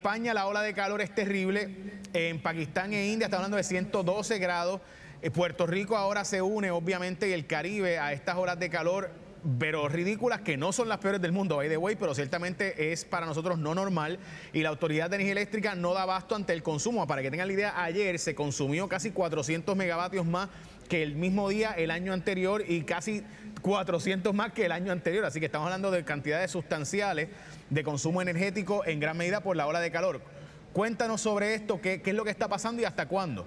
España la ola de calor es terrible. En Pakistán e India está hablando de 112 grados. Puerto Rico ahora se une, obviamente, y el Caribe a estas olas de calor, pero ridículas, que no son las peores del mundo, by the way, pero ciertamente es para nosotros no normal, y la Autoridad de Energía Eléctrica no da abasto ante el consumo. Para que tengan la idea, ayer se consumió casi 400 megavatios más que el mismo día el año anterior y casi 400 más que el año anterior, así que estamos hablando de cantidades sustanciales de consumo energético, en gran medida por la ola de calor. Cuéntanos sobre esto, qué es lo que está pasando y hasta cuándo.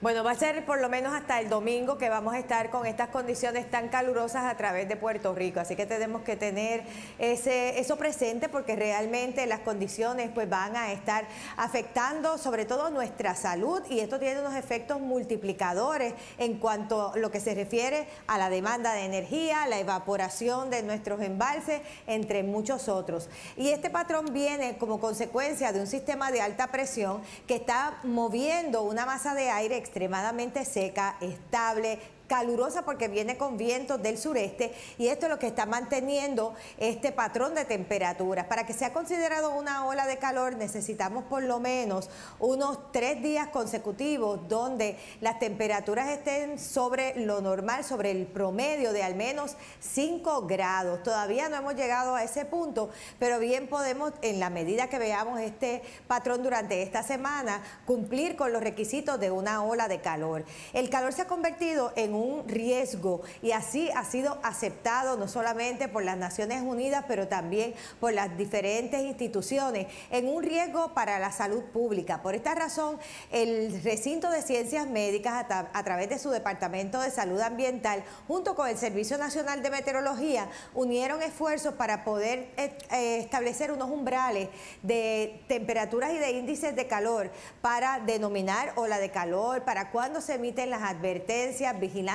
Bueno, va a ser por lo menos hasta el domingo que vamos a estar con estas condiciones tan calurosas a través de Puerto Rico, así que tenemos que tener eso presente, porque realmente las condiciones pues van a estar afectando sobre todo nuestra salud, y esto tiene unos efectos multiplicadores en cuanto a lo que se refiere a la demanda de energía, la evaporación de nuestros embalses, entre muchos otros. Y este patrón viene como consecuencia de un sistema de alta presión que está moviendo una masa de aire extremadamente seca, estable, calurosa, porque viene con vientos del sureste, y esto es lo que está manteniendo este patrón de temperaturas. Para que sea considerado una ola de calor necesitamos por lo menos unos 3 días consecutivos donde las temperaturas estén sobre lo normal, sobre el promedio de al menos 5 grados. Todavía no hemos llegado a ese punto, pero bien podemos, en la medida que veamos este patrón durante esta semana, cumplir con los requisitos de una ola de calor. El calor se ha convertido en un riesgo, y así ha sido aceptado no solamente por las Naciones Unidas, pero también por las diferentes instituciones, en un riesgo para la salud pública. Por esta razón, el Recinto de Ciencias Médicas, a través de su Departamento de Salud Ambiental, junto con el Servicio Nacional de Meteorología, unieron esfuerzos para poder establecer unos umbrales de temperaturas y de índices de calor para denominar ola de calor, para cuándo se emiten las advertencias, vigilancias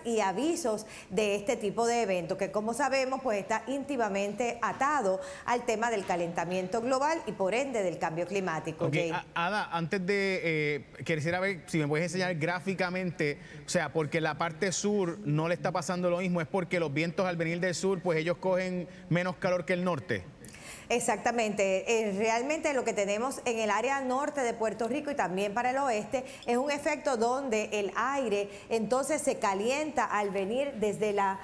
y avisos de este tipo de eventos, que como sabemos pues está íntimamente atado al tema del calentamiento global y por ende del cambio climático. Okay. Ada, antes de, quisiera ver si me puedes enseñar gráficamente, o sea, porque la parte sur no le está pasando lo mismo, es porque los vientos al venir del sur, pues ellos cogen menos calor que el norte. Exactamente, realmente lo que tenemos en el área norte de Puerto Rico y también para el oeste es un efecto donde el aire entonces se calienta al venir desde la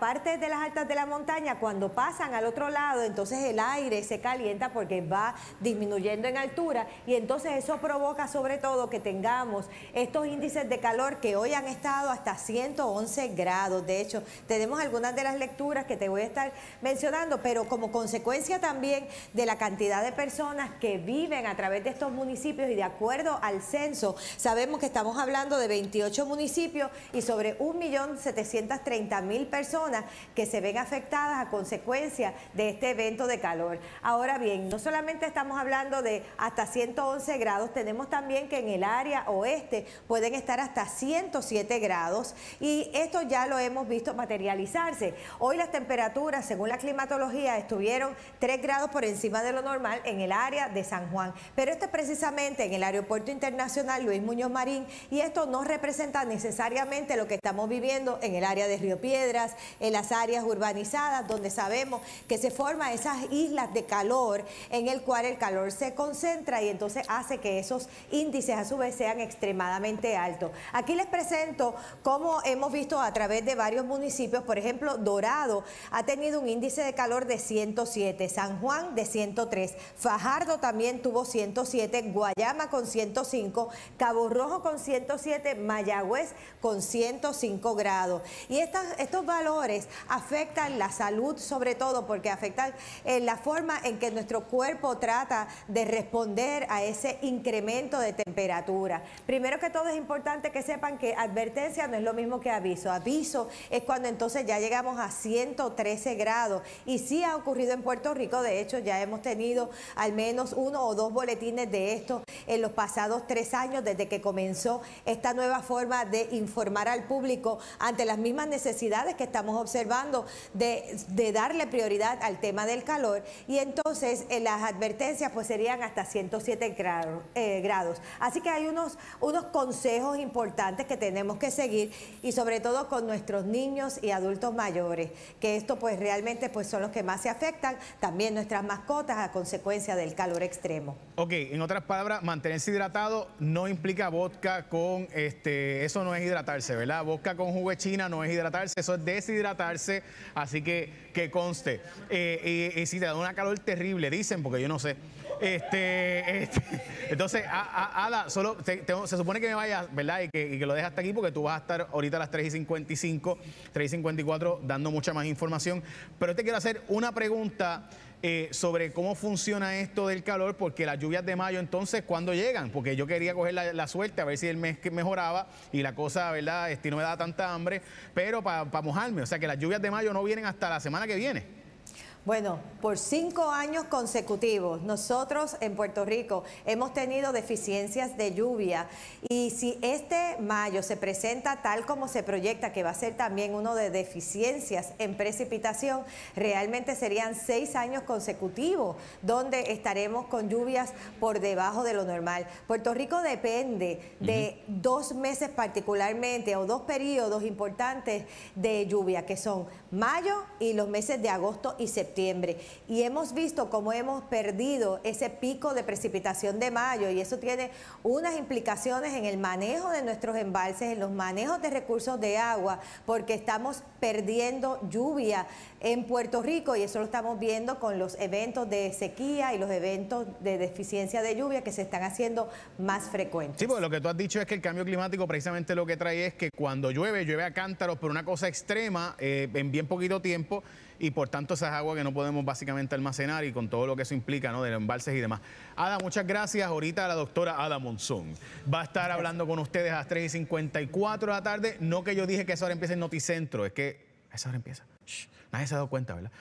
parte de las altas de la montaña. Cuando pasan al otro lado, entonces el aire se calienta porque va disminuyendo en altura, y entonces eso provoca sobre todo que tengamos estos índices de calor que hoy han estado hasta 111 grados. De hecho, tenemos algunas de las lecturas que te voy a estar mencionando, pero como consecuencia también de la cantidad de personas que viven a través de estos municipios, y de acuerdo al censo sabemos que estamos hablando de 28 municipios y sobre 1.730.000 personas que se ven afectadas a consecuencia de este evento de calor. Ahora bien, no solamente estamos hablando de hasta 111 grados, tenemos también que en el área oeste pueden estar hasta 107 grados, y esto ya lo hemos visto materializarse. Hoy las temperaturas, según la climatología, estuvieron 3 grados por encima de lo normal en el área de San Juan, pero esto es precisamente en el Aeropuerto Internacional Luis Muñoz Marín, y esto no representa necesariamente lo que estamos viviendo en el área de Río Piedras, en las áreas urbanizadas, donde sabemos que se forman esas islas de calor en el cual el calor se concentra y entonces hace que esos índices a su vez sean extremadamente altos. Aquí les presento cómo hemos visto a través de varios municipios. Por ejemplo, Dorado ha tenido un índice de calor de 107, San Juan de 103, Fajardo también tuvo 107, Guayama con 105, Cabo Rojo con 107, Mayagüez con 105 grados. Y estos valores afectan la salud, sobre todo porque afectan la forma en que nuestro cuerpo trata de responder a ese incremento de temperatura. Primero que todo es importante que sepan que advertencia no es lo mismo que aviso. Aviso es cuando entonces ya llegamos a 113 grados, y sí ha ocurrido en Puerto Rico. De hecho, ya hemos tenido al menos 1 o 2 boletines de esto en los pasados 3 años desde que comenzó esta nueva forma de informar al público ante las mismas necesidades necesidades que estamos observando de darle prioridad al tema del calor, y entonces las advertencias pues serían hasta 107 grados. Así que hay unos consejos importantes que tenemos que seguir, y sobre todo con nuestros niños y adultos mayores, que esto pues realmente pues son los que más se afectan, también nuestras mascotas a consecuencia del calor extremo. Ok, en otras palabras, mantenerse hidratado no implica vodka con, eso no es hidratarse, ¿verdad? Vodka con jugo de China no es hidratarse, eso es deshidratarse, así que conste. Y si te da una calor terrible, dicen, porque yo no sé. Entonces, Ada, solo se supone que me vayas, ¿verdad? Y que lo dejes hasta aquí, porque tú vas a estar ahorita a las 3:55, 3:54 dando mucha más información. Pero te quiero hacer una pregunta sobre cómo funciona esto del calor, porque las lluvias de mayo, entonces, ¿cuándo llegan? Porque yo quería coger la suerte a ver si el mes que mejoraba y la cosa, ¿verdad? No me daba tanta hambre, pero para mojarme, o sea que las lluvias de mayo no vienen hasta la semana que viene. Bueno, por 5 años consecutivos, nosotros en Puerto Rico hemos tenido deficiencias de lluvia, y si este mayo se presenta tal como se proyecta, que va a ser también uno de deficiencias en precipitación, realmente serían 6 años consecutivos donde estaremos con lluvias por debajo de lo normal. Puerto Rico depende de 2 meses particularmente, o 2 periodos importantes de lluvia, que son mayo y los meses de agosto y septiembre. Y hemos visto cómo hemos perdido ese pico de precipitación de mayo, y eso tiene unas implicaciones en el manejo de nuestros embalses, en los manejos de recursos de agua, porque estamos perdiendo lluvia en Puerto Rico, y eso lo estamos viendo con los eventos de sequía y los eventos de deficiencia de lluvia que se están haciendo más frecuentes. Sí, porque lo que tú has dicho es que el cambio climático precisamente lo que trae es que cuando llueve, llueve a cántaros por una cosa extrema en bien poquito tiempo, y por tanto esa es agua que no podemos básicamente almacenar, y con todo lo que eso implica, ¿no? De los embalses y demás. Ada, muchas gracias. Ahorita la doctora Ada Monzón va a estar hablando con ustedes a las 3:54 de la tarde. No que yo dije que esa hora empieza en Noticentro, es que a esa hora empieza. Shh, nadie se ha dado cuenta, ¿verdad?